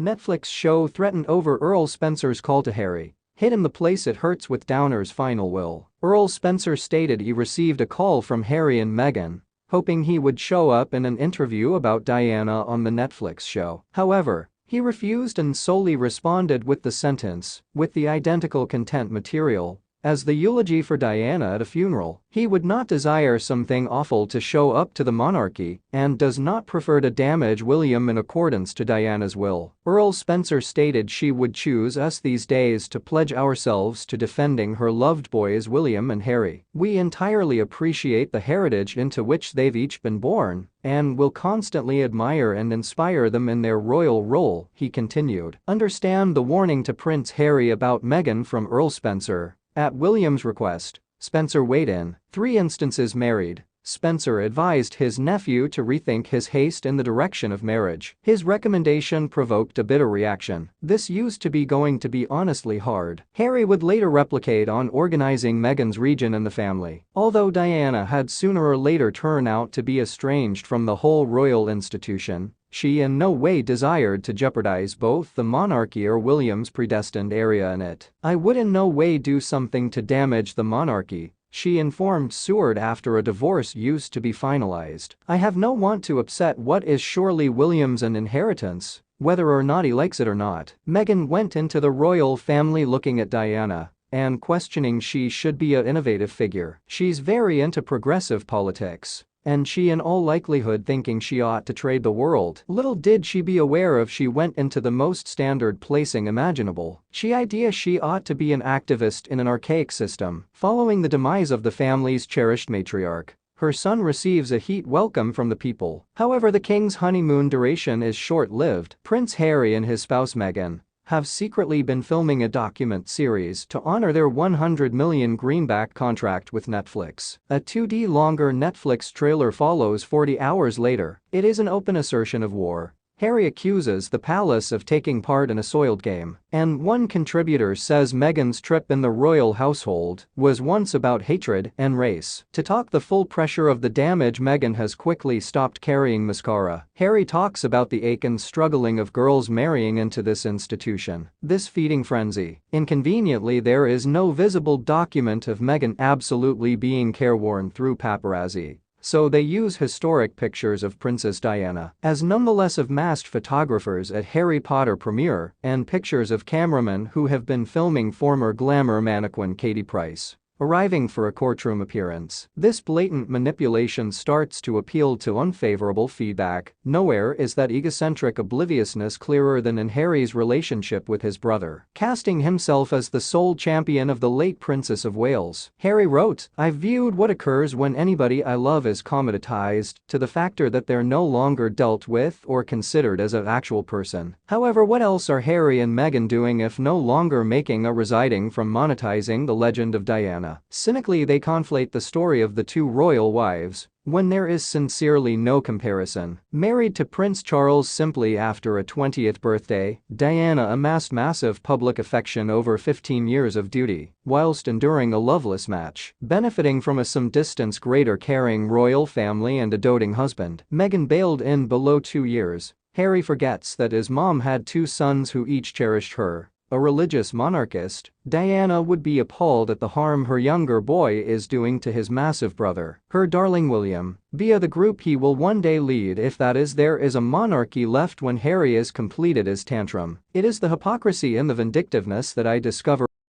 Netflix show threatened over Earl Spencer's call to Harry. Hit in the place it hurts with Downer's final will. Earl Spencer stated he received a call from Harry and Meghan, hoping he would show up in an interview about Diana on the Netflix show. However, he refused and solely responded with the sentence, with the identical content material as the eulogy for Diana at a funeral. He would not desire something awful to show up to the monarchy and does not prefer to damage William in accordance to Diana's will. Earl Spencer stated she would choose us these days to pledge ourselves to defending her loved boys William and Harry. We entirely appreciate the heritage into which they've each been born and will constantly admire and inspire them in their royal role, he continued. Understand the warning to Prince Harry about Meghan from Earl Spencer. At William's request, Spencer weighed in. 3 instances married. Spencer advised his nephew to rethink his haste in the direction of marriage. His recommendation provoked a bitter reaction. This used to be going to be honestly hard. Harry would later replicate on organizing Meghan's region in the family. Although Diana had sooner or later turned out to be estranged from the whole royal institution, she in no way desired to jeopardize both the monarchy or William's predestined area in it. I would in no way do something to damage the monarchy, she informed Seward after a divorce used to be finalized. I have no want to upset what is surely William's an inheritance, whether or not he likes it or not. Meghan went into the royal family looking at Diana and questioning she should be an innovative figure. She's very into progressive politics. And she in all likelihood thinking she ought to trade the world. Little did she be aware of she went into the most standard placing imaginable. She idea she ought to be an activist in an archaic system. Following the demise of the family's cherished matriarch, her son receives a heat welcome from the people. However, the king's honeymoon duration is short-lived. Prince Harry and his spouse Meghan have secretly been filming a document series to honor their $100 million greenback contract with Netflix. A 2D longer Netflix trailer follows 40 hours later. It is an open assertion of war. Harry accuses the palace of taking part in a soiled game, and one contributor says Meghan's trip in the royal household was once about hatred and race. To talk the full pressure of the damage, Meghan has quickly stopped carrying mascara. Harry talks about the ache and struggling of girls marrying into this institution. This feeding frenzy. Inconveniently, there is no visible document of Meghan absolutely being careworn through paparazzi. So they use historic pictures of Princess Diana as nonetheless of masked photographers at Harry Potter premiere and pictures of cameramen who have been filming former glamour mannequin Katie Price arriving for a courtroom appearance. This blatant manipulation starts to appeal to unfavorable feedback. Nowhere is that egocentric obliviousness clearer than in Harry's relationship with his brother, casting himself as the sole champion of the late Princess of Wales. Harry wrote, "I've viewed what occurs when anybody I love is commoditized to the factor that they're no longer dealt with or considered as an actual person." However, what else are Harry and Meghan doing if no longer making a residing from monetizing the legend of Diana? Cynically, they conflate the story of the two royal wives when there is sincerely no comparison. Married to Prince Charles simply after a 20th birthday, Diana amassed massive public affection over 15 years of duty, whilst enduring a loveless match, benefiting from a some distance greater caring royal family and a doting husband. Meghan bailed in below 2 years. Harry forgets that his mom had 2 sons who each cherished her. A religious monarchist, Diana would be appalled at the harm her younger boy is doing to his massive brother, her darling William, via the group he will one day lead if that is there is a monarchy left when Harry is completed his tantrum. It is the hypocrisy and the vindictiveness that I discover